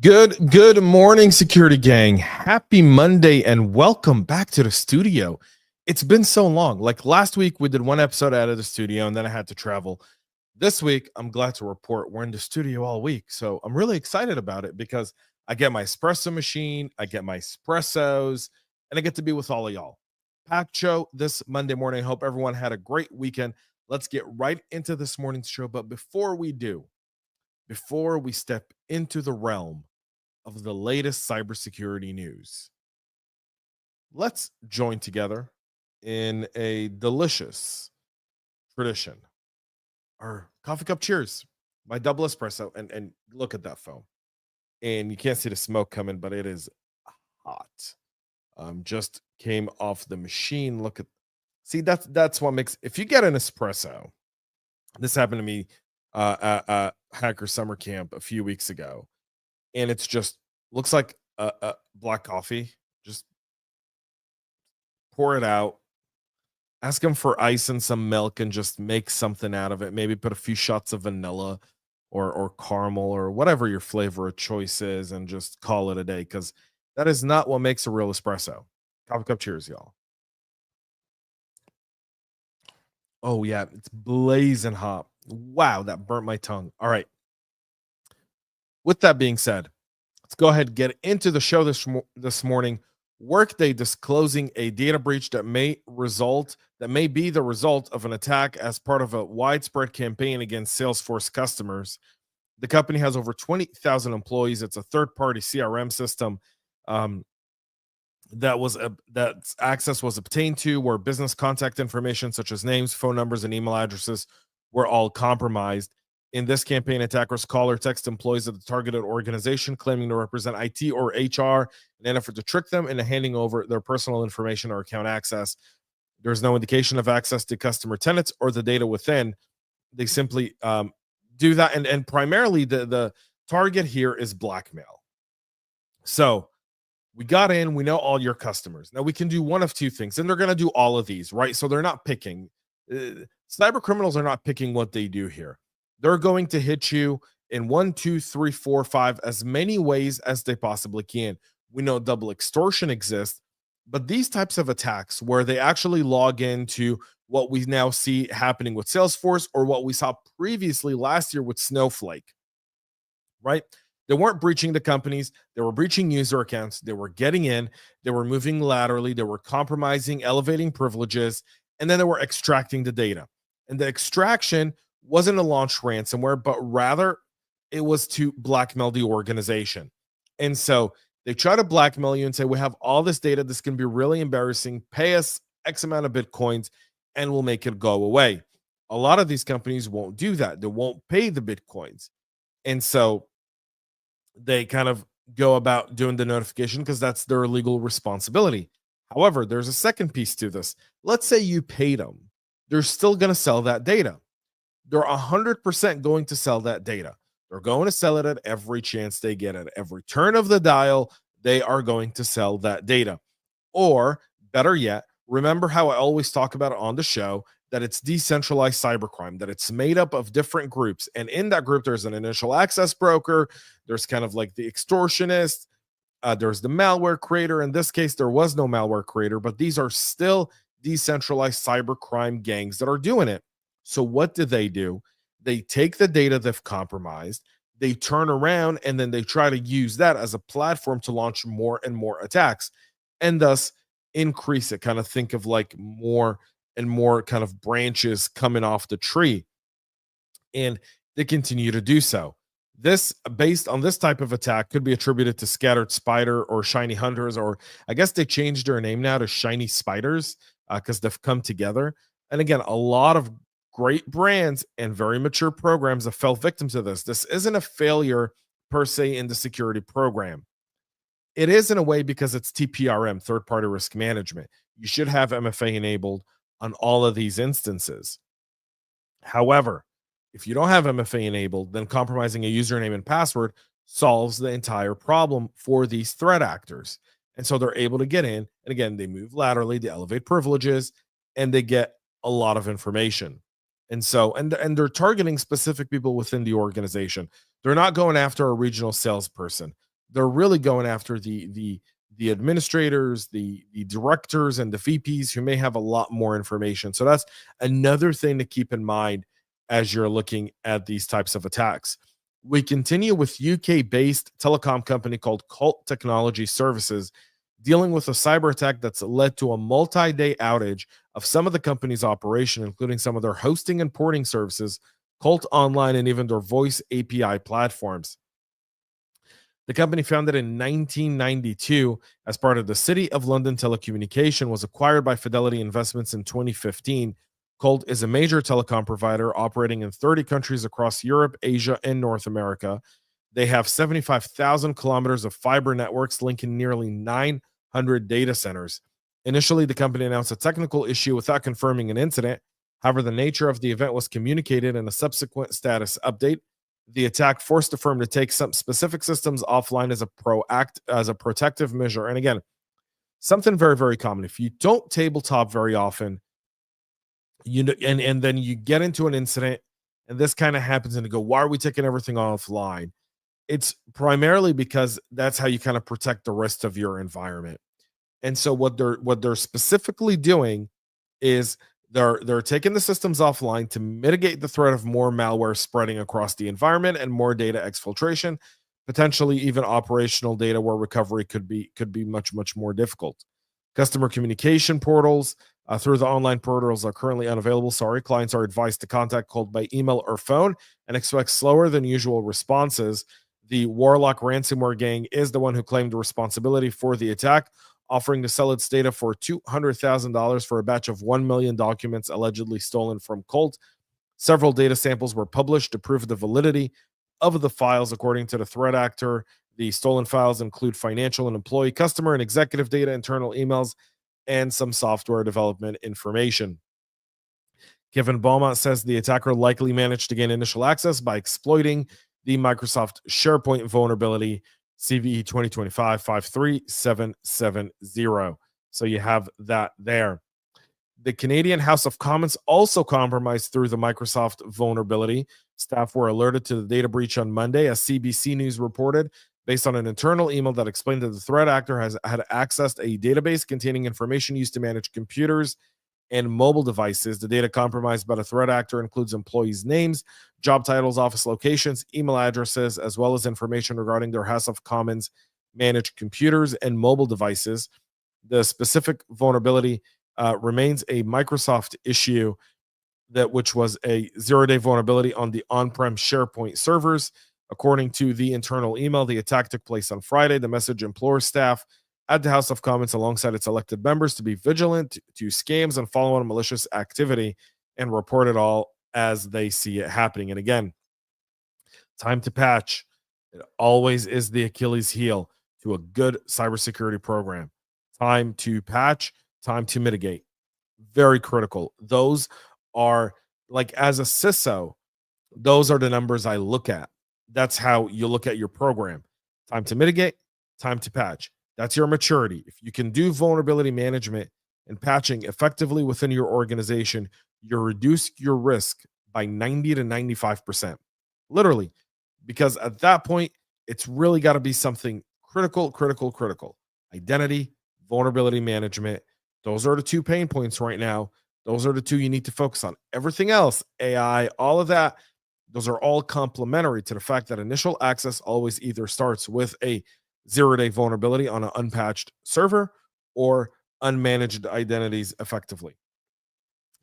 Good morning, security gang. Happy Monday and welcome back to the studio. It's been so long. Like last week, we did one episode out of the studio and then I had to travel. This week, I'm glad to report we're in the studio all week. So I'm really excited about it because I get my espresso machine, I get my espressos, and I get to be with all of y'all. Packed show this Monday morning. Hope everyone had a great weekend. Let's get right into this morning's show. But before we step into the realm of the latest cybersecurity news, let's join together in a delicious tradition. Our coffee cup cheers, my double espresso, and look at that foam. And you can't see the smoke coming, but it is hot. Just came off the machine. That's what makes. If you get an espresso, this happened to me at Hacker Summer Camp a few weeks ago, and it's just looks like a black coffee. Just pour it out, ask them for ice and some milk, and just make something out of it. Maybe put a few shots of vanilla or caramel or whatever your flavor of choice is, and just call it a day, because that is not what makes a real espresso. Coffee cup cheers, y'all. Oh yeah, it's blazing hot. Wow, that burnt my tongue. All right. With that being said, let's go ahead and get into the show this morning. Workday disclosing a data breach that may be the result of an attack as part of a widespread campaign against Salesforce customers. The company has over 20,000 employees. It's a third-party CRM system that access was obtained to, where business contact information such as names, phone numbers, and email addresses were all compromised. In this campaign, attackers call or text employees of the targeted organization claiming to represent IT or HR in an effort to trick them into handing over their personal information or account access. There's no indication of access to customer tenants or the data within. They simply do that. And primarily the target here is blackmail. So we got in, we know all your customers. Now we can do one of two things, and they're going to do all of these, right? So they're not picking. Cyber criminals are not picking what they do here. They're going to hit you in 1, 2, 3, 4, 5, as many ways as they possibly can. We know double extortion exists, but these types of attacks where they actually log into what we now see happening with Salesforce, or what we saw previously last year with Snowflake, right? They weren't breaching the companies. They were breaching user accounts. They were getting in. They were moving laterally. They were compromising, elevating privileges, and then they were extracting the data. And the extraction wasn't a launch ransomware, but rather it was to blackmail the organization. And so they try to blackmail you and say, we have all this data. This can be really embarrassing. Pay us X amount of Bitcoins and we'll make it go away. A lot of these companies won't do that. They won't pay the Bitcoins. And so they kind of go about doing the notification because that's their legal responsibility. However, there's a second piece to this. Let's say you paid them. They're still going to sell that data. They're 100% going to sell that data. They're going to sell it at every chance they get. At every turn of the dial, they are going to sell that data. Or better yet, remember how I always talk about it on the show, that it's decentralized cybercrime, that it's made up of different groups. And in that group, there's an initial access broker. There's kind of like the extortionist. There's the malware creator. In this case, there was no malware creator, but these are still decentralized cybercrime gangs that are doing it. So what do? They take the data they've compromised, they turn around, and then they try to use that as a platform to launch more and more attacks, and thus increase it. Kind of think of like more and more kind of branches coming off the tree. And they continue to do so. This, based on this type of attack, could be attributed to Scattered Spider or Shiny Hunters, or I guess they changed their name now to Shiny Spiders because they've come together. And again, a lot of great brands and very mature programs have fell victim to this. This isn't a failure per se in the security program. It is in a way because it's TPRM, third-party risk management. You should have MFA enabled on all of these instances. However, if you don't have MFA enabled, then compromising a username and password solves the entire problem for these threat actors. And so they're able to get in, and again, they move laterally, they elevate privileges, and they get a lot of information. And so, and they're targeting specific people within the organization. They're not going after a regional salesperson. they're really going after the administrators, the directors, and the VPs who may have a lot more information. So that's another thing to keep in mind as you're looking at these types of attacks. We continue with UK-based telecom company called Colt Technology Services, dealing with a cyber attack that's led to a multi-day outage of some of the company's operation, including some of their hosting and porting services, Colt Online, and even their voice API platforms. The company, founded in 1992 as part of the City of London Telecommunication, was acquired by Fidelity Investments in 2015. Colt is a major telecom provider operating in 30 countries across Europe, Asia, and North America. They have 75,000 kilometers of fiber networks linking nearly 900 data centers. Initially, the company announced a technical issue without confirming an incident. However, the nature of the event was communicated in a subsequent status update. The attack forced the firm to take some specific systems offline as a protective measure. And again, something very, very common. If you don't tabletop very often, you know, and then you get into an incident, and this kind of happens, and you go, why are we taking everything offline? It's primarily because that's how you kind of protect the rest of your environment. And so what they're specifically doing is they're taking the systems offline to mitigate the threat of more malware spreading across the environment and more data exfiltration, potentially even operational data where recovery could be much more difficult. Customer communication portals through the online portals are currently unavailable. Sorry, clients are advised to contact Colt by email or phone and expect slower than usual responses. The Warlock ransomware gang is the one who claimed responsibility for the attack, offering to sell its data for $200,000 for a batch of 1 million documents allegedly stolen from Colt. Several data samples were published to prove the validity of the files, according to the threat actor. The stolen files include financial and employee, customer, and executive data, internal emails, and some software development information. Kevin Beaumont says the attacker likely managed to gain initial access by exploiting the Microsoft SharePoint vulnerability CVE 2025-53770. So you have that there. The Canadian House of Commons also compromised through the Microsoft vulnerability. Staff were alerted to the data breach on Monday, as CBC News reported, based on an internal email that explained that the threat actor had accessed a database containing information used to manage computers and mobile devices. The data compromised by the threat actor includes employees' names, job titles, office locations, email addresses, as well as information regarding their House of Commons managed computers and mobile devices. The specific vulnerability remains a Microsoft issue, which was a zero-day vulnerability on the on-prem SharePoint servers. According to the internal email, the attack took place on Friday. The message implores staff at the House of Commons alongside its elected members to be vigilant to scams and follow on malicious activity and report it all as they see it happening. And again, time to patch. It always is the Achilles heel to a good cybersecurity program. Time to patch, time to mitigate. Very critical. Those are, like, as a CISO, those are the numbers I look at. That's how you look at your program. Time to mitigate, time to patch. That's your maturity. If you can do vulnerability management and patching effectively within your organization, you reduce your risk by 90 to 95%. Literally, because at that point, it's really got to be something critical. Identity, vulnerability management. Those are the two pain points right now. Those are the two you need to focus on. Everything else, AI, all of that, those are all complementary to the fact that initial access always either starts with a zero-day vulnerability on an unpatched server or unmanaged identities effectively.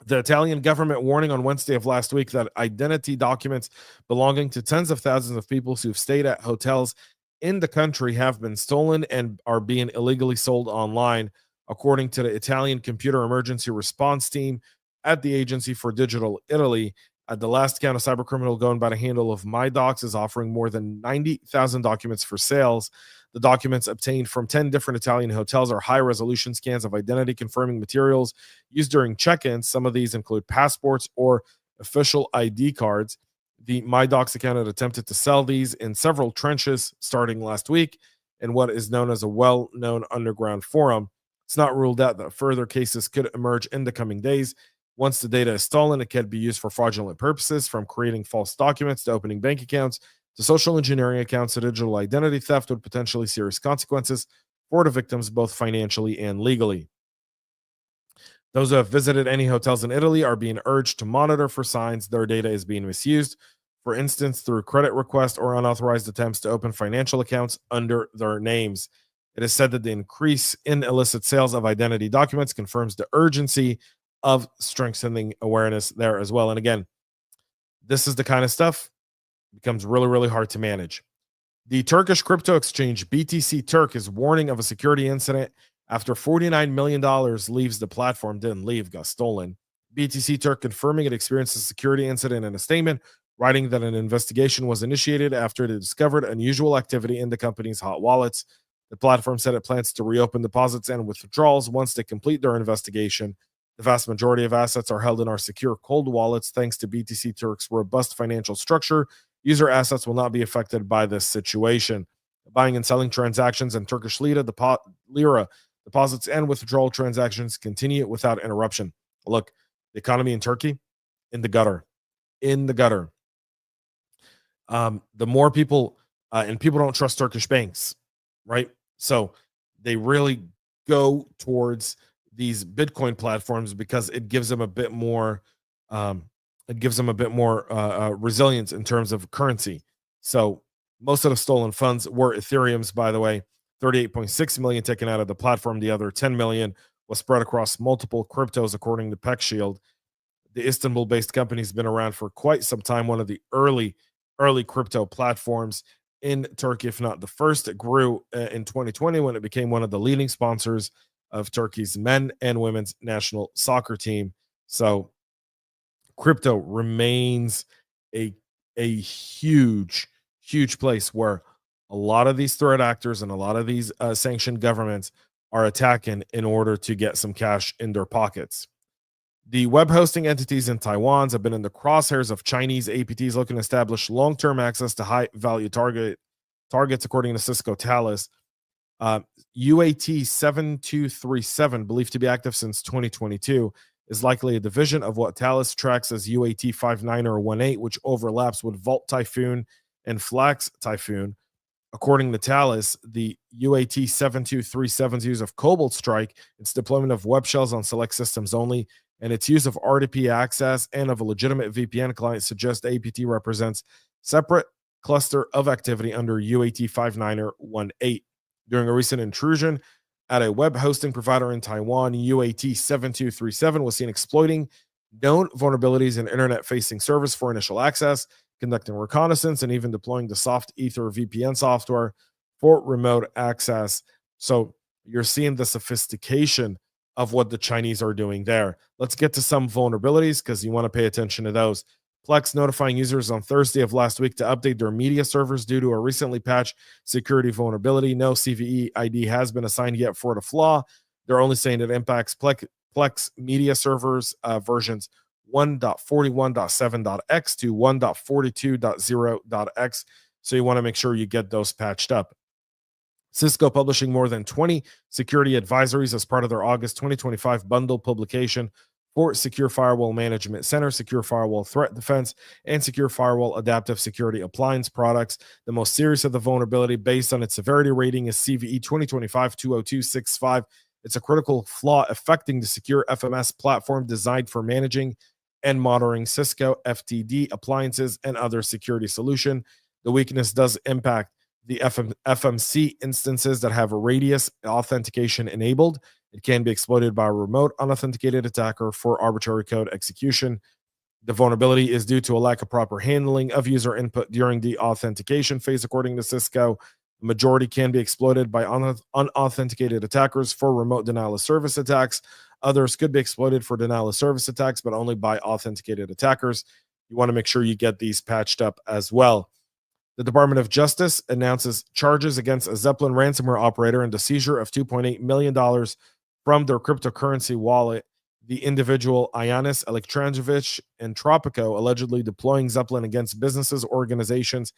The Italian government warning on Wednesday of last week that identity documents belonging to tens of thousands of people who've stayed at hotels in the country have been stolen and are being illegally sold online, according to the Italian Computer Emergency Response Team at the Agency for Digital Italy. At the last count, a cybercriminal going by the handle of MyDocs is offering more than 90,000 documents for sales. The documents obtained from 10 different Italian hotels are high-resolution scans of identity-confirming materials used during check-ins. Some of these include passports or official ID cards. The MyDocs account had attempted to sell these in several trenches starting last week in what is known as a well-known underground forum. It's not ruled out that further cases could emerge in the coming days. Once the data is stolen, it can be used for fraudulent purposes, from creating false documents to opening bank accounts to social engineering accounts to digital identity theft with potentially serious consequences for the victims, both financially and legally. Those who have visited any hotels in Italy are being urged to monitor for signs their data is being misused, for instance, through credit requests or unauthorized attempts to open financial accounts under their names. It is said that the increase in illicit sales of identity documents confirms the urgency of strengthening awareness there as well. And again, this is the kind of stuff becomes really, really hard to manage. The Turkish crypto exchange BTCTurk is warning of a security incident after $49 million leaves the platform. Didn't leave, got stolen. BTCTurk confirming it experienced a security incident in a statement, writing that an investigation was initiated after it discovered unusual activity in the company's hot wallets. The platform said it plans to reopen deposits and withdrawals once they complete their investigation. The vast majority of assets are held in our secure cold wallets thanks to BTCTurk's robust financial structure. User assets will not be affected by this situation. Buying and selling transactions in Turkish lira, deposits, and withdrawal transactions continue without interruption. Look, the economy in Turkey, in the gutter. In the gutter. The more people, and people don't trust Turkish banks, right? So they really go towards these Bitcoin platforms because it gives them a bit more resilience in terms of currency. So most of the stolen funds were Ethereum's, by the way. 38.6 million taken out of the platform. The other 10 million was spread across multiple cryptos, according to PeckShield. The Istanbul-based company has been around for quite some time. One of the early crypto platforms in Turkey, if not the first. It grew in 2020 when it became one of the leading sponsors of Turkey's men and women's national soccer team. So crypto remains a huge place where a lot of these threat actors and a lot of these sanctioned governments are attacking in order to get some cash in their pockets. The web hosting entities in Taiwan have been in the crosshairs of Chinese APTs looking to establish long-term access to high-value targets, according to Cisco Thales. UAT 7237, believed to be active since 2022, is likely a division of what Thales tracks as UAT 59 or 18, which overlaps with Vault Typhoon and Flax Typhoon. According to Thales, the UAT 7237's use of Cobalt Strike, its deployment of web shells on select systems only, and its use of RDP access and of a legitimate VPN client suggests APT represents separate cluster of activity under UAT 59 or 18. During a recent intrusion at a web hosting provider in Taiwan, UAT 7237 was seen exploiting known vulnerabilities in internet-facing servers for initial access, conducting reconnaissance, and even deploying the Soft Ether VPN software for remote access. So you're seeing the sophistication of what the Chinese are doing there. Let's get to some vulnerabilities because you want to pay attention to those. Plex notifying users on Thursday of last week to update their media servers due to a recently patched security vulnerability. No CVE ID has been assigned yet for the flaw. They're only saying it impacts Plex media servers versions 1.41.7.x to 1.42.0.x. So you want to make sure you get those patched up. Cisco publishing more than 20 security advisories as part of their August 2025 bundle publication for Secure Firewall Management Center, Secure Firewall Threat Defense, and Secure Firewall Adaptive Security Appliance products. The most serious of the vulnerability based on its severity rating is CVE 2025-20265. It's a critical flaw affecting the secure FMS platform designed for managing and monitoring Cisco FTD appliances and other security solution. The weakness does impact the FMC instances that have a radius authentication enabled. It can be exploited by a remote unauthenticated attacker for arbitrary code execution. The vulnerability is due to a lack of proper handling of user input during the authentication phase, according to Cisco. The majority can be exploited by unauthenticated attackers for remote denial of service attacks. Others could be exploited for denial of service attacks, but only by authenticated attackers. You want to make sure you get these patched up as well. The Department of Justice announces charges against a Zeppelin ransomware operator and the seizure of $2.8 million from their cryptocurrency wallet. The individual Ioannis Alexandrovich and Tropico allegedly deploying Zeppelin against businesses, organizations,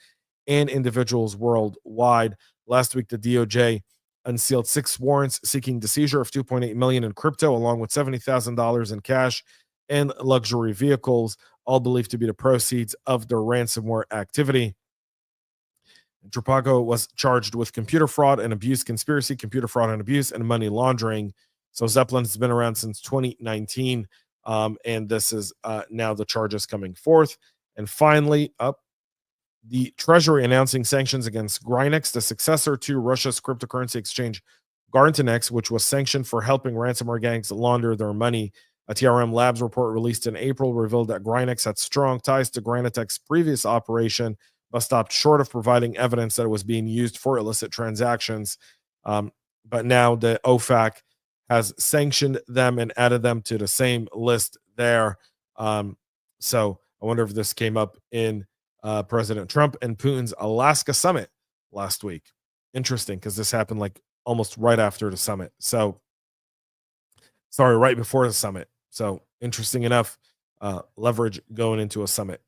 and individuals worldwide. Last week, the DOJ unsealed 6 warrants seeking the seizure of $2.8 million in crypto, along with $70,000 in cash and luxury vehicles, all believed to be the proceeds of their ransomware activity. Trapago was charged with computer fraud and abuse conspiracy, computer fraud and abuse, and money laundering. So Zeppelin has been around since 2019, and this is now the charges coming forth. And finally, the Treasury announcing sanctions against Grinex, the successor to Russia's cryptocurrency exchange Garntinex, which was sanctioned for helping ransomware gangs launder their money. A TRM Labs report released in April revealed that Grinex had strong ties to Granitech's previous operation, but stopped short of providing evidence that it was being used for illicit transactions. But now the OFAC has sanctioned them and added them to the same list there. So I wonder if this came up in President Trump and Putin's Alaska summit last week. Interesting, because this happened like almost right after the summit. So, sorry, right before the summit. So, interesting enough, leverage going into a summit.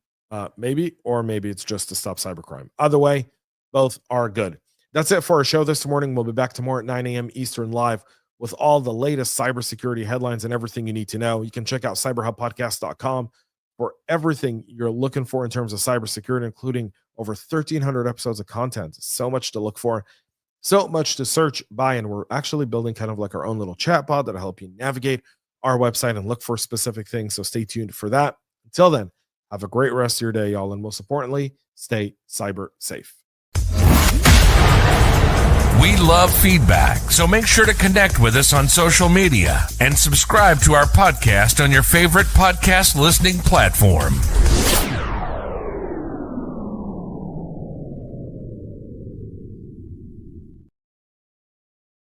Maybe it's just to stop cybercrime. Either way, both are good. That's it for our show this morning. We'll be back tomorrow at 9 a.m. Eastern live with all the latest cybersecurity headlines and everything you need to know. You can check out cyberhubpodcast.com for everything you're looking for in terms of cybersecurity, including over 1,300 episodes of content. So much to look for, so much to search by, and we're actually building kind of like our own little chatbot that'll help you navigate our website and look for specific things. So stay tuned for that. Until then, have a great rest of your day, y'all. And most importantly, stay cyber safe. We love feedback, so make sure to connect with us on social media and subscribe to our podcast on your favorite podcast listening platform.